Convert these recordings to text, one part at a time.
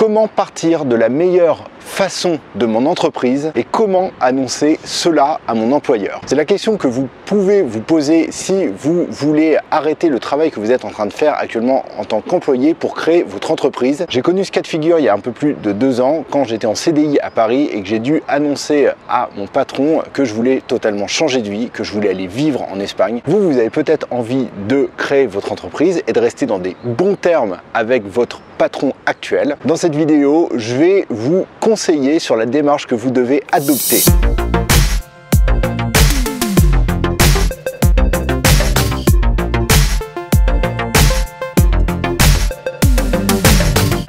comment partir de la meilleure façon de mon entreprise et comment annoncer cela à mon employeur. C'est la question que vous pouvez vous poser si vous voulez arrêter le travail que vous êtes en train de faire actuellement en tant qu'employé pour créer votre entreprise. J'ai connu ce cas de figure il y a un peu plus de 2 ans quand j'étais en CDI à Paris et que j'ai dû annoncer à mon patron que je voulais totalement changer de vie, que je voulais aller vivre en Espagne. Vous avez peut-être envie de créer votre entreprise et de rester dans des bons termes avec votre patron actuel. Dans cette vidéo, je vais vous conseiller sur la démarche que vous devez adopter.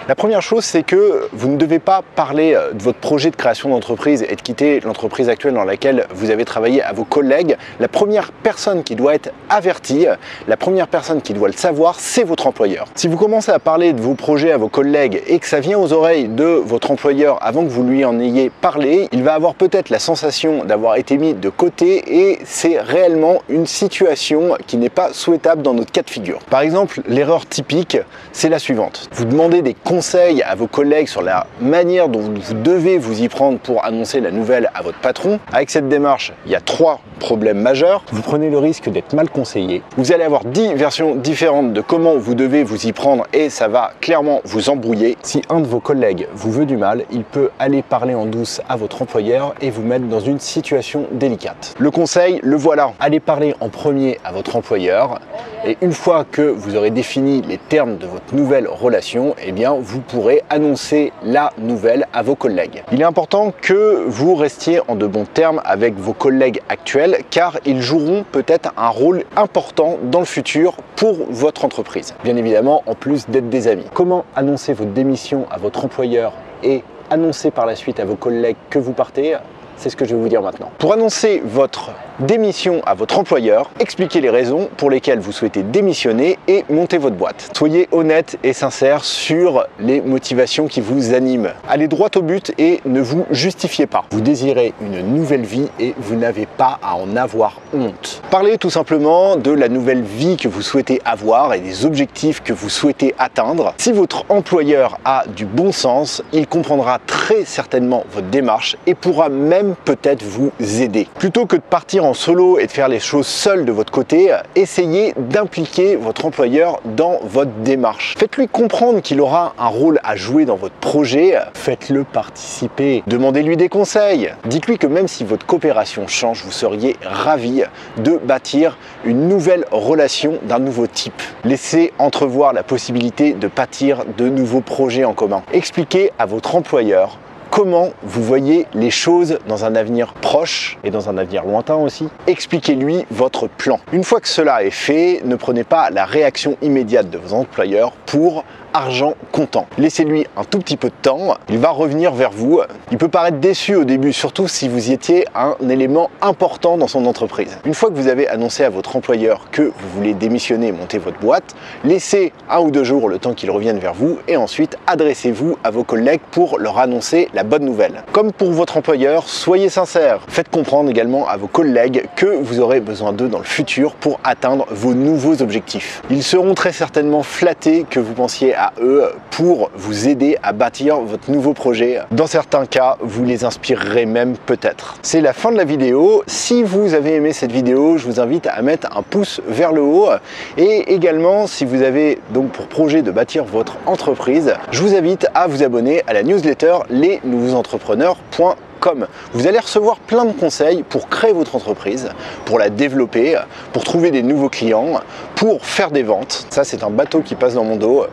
La première chose, c'est que vous ne devez pas parler de votre projet de création d'entreprise et de quitter l'entreprise actuelle dans laquelle vous avez travaillé à vos collègues. La première personne qui doit être avertie, la première personne qui doit le savoir, c'est votre employeur. Si vous commencez à parler de vos projets à vos collègues et que ça vient aux oreilles de votre employeur avant que vous lui en ayez parlé, il va avoir peut-être la sensation d'avoir été mis de côté et c'est réellement une situation qui n'est pas souhaitable dans notre cas de figure. Par exemple, l'erreur typique, c'est la suivante. Vous demandez des conseils à vos collègues sur la manière dont vous devez vous y prendre pour annoncer la nouvelle à votre patron. Avec cette démarche, il y a 3 problèmes majeurs. Vous prenez le risque d'être mal conseillé. Vous allez avoir 10 versions différentes de comment vous devez vous y prendre et ça va clairement vous embrouiller. Si un de vos collègues vous veut du mal, il peut aller parler en douce à votre employeur et vous mettre dans une situation délicate. Le conseil, le voilà. Allez parler en premier à votre employeur et une fois que vous aurez défini les termes de votre nouvelle relation, eh bien, vous pourrez annoncer la nouvelle à vos collègues. Il est important que vous restiez en de bons termes avec vos collègues actuels car ils joueront peut-être un rôle important dans le futur pour votre entreprise. Bien évidemment, en plus d'être des amis. Comment annoncer votre démission à votre employeur et annoncer par la suite à vos collègues que vous partez? C'est ce que je vais vous dire maintenant. Pour annoncer votre démission à votre employeur, expliquez les raisons pour lesquelles vous souhaitez démissionner et monter votre boîte. Soyez honnête et sincère sur les motivations qui vous animent. Allez droit au but et ne vous justifiez pas. Vous désirez une nouvelle vie et vous n'avez pas à en avoir honte. Parlez tout simplement de la nouvelle vie que vous souhaitez avoir et des objectifs que vous souhaitez atteindre. Si votre employeur a du bon sens, il comprendra très certainement votre démarche et pourra même peut-être vous aider. Plutôt que de partir en solo et de faire les choses seul de votre côté, essayez d'impliquer votre employeur dans votre démarche. Faites-lui comprendre qu'il aura un rôle à jouer dans votre projet, faites-le participer, demandez-lui des conseils. Dites-lui que même si votre coopération change, vous seriez ravi de bâtir une nouvelle relation d'un nouveau type. Laissez entrevoir la possibilité de bâtir de nouveaux projets en commun. Expliquez à votre employeur comment vous voyez les choses dans un avenir proche et dans un avenir lointain aussi. Expliquez-lui votre plan. Une fois que cela est fait, ne prenez pas la réaction immédiate de vos employeurs pour argent comptant. Laissez-lui un tout petit peu de temps, il va revenir vers vous. Il peut paraître déçu au début, surtout si vous étiez un élément important dans son entreprise. Une fois que vous avez annoncé à votre employeur que vous voulez démissionner et monter votre boîte, laissez 1 ou 2 jours le temps qu'il revienne vers vous et ensuite adressez-vous à vos collègues pour leur annoncer la bonne nouvelle. Comme pour votre employeur, soyez sincère. Faites comprendre également à vos collègues que vous aurez besoin d'eux dans le futur pour atteindre vos nouveaux objectifs. Ils seront très certainement flattés que vous pensiez à eux pour vous aider à bâtir votre nouveau projet. Dans certains cas, vous les inspirerez même peut-être. C'est la fin de la vidéo. Si vous avez aimé cette vidéo, je vous invite à mettre un pouce vers le haut et également si vous avez donc pour projet de bâtir votre entreprise, je vous invite à vous abonner à la newsletter lesnouveauxentrepreneurs.com. Vous allez recevoir plein de conseils pour créer votre entreprise, pour la développer, pour trouver des nouveaux clients, pour faire des ventes. Ça, c'est un bateau qui passe dans mon dos.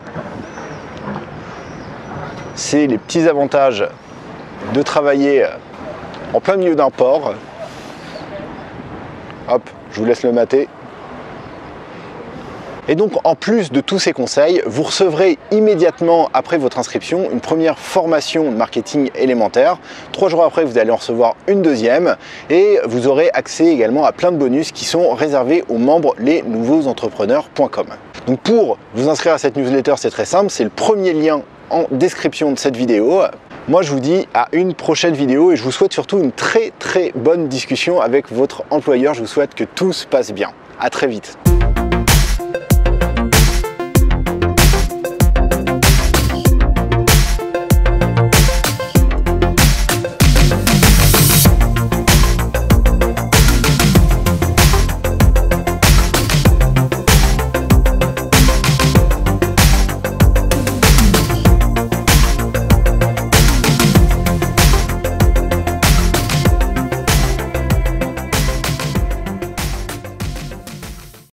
C'est les petits avantages de travailler en plein milieu d'un port. Hop, je vous laisse le mater. Et donc, en plus de tous ces conseils, vous recevrez immédiatement après votre inscription une première formation de marketing élémentaire. 3 jours après, vous allez en recevoir une deuxième et vous aurez accès également à plein de bonus qui sont réservés aux membres lesnouveauxentrepreneurs.com. Donc, pour vous inscrire à cette newsletter, c'est très simple, c'est le premier lien en description de cette vidéo. Moi, je vous dis à une prochaine vidéo et je vous souhaite surtout une très bonne discussion avec votre employeur. Je vous souhaite que tout se passe bien. À très vite.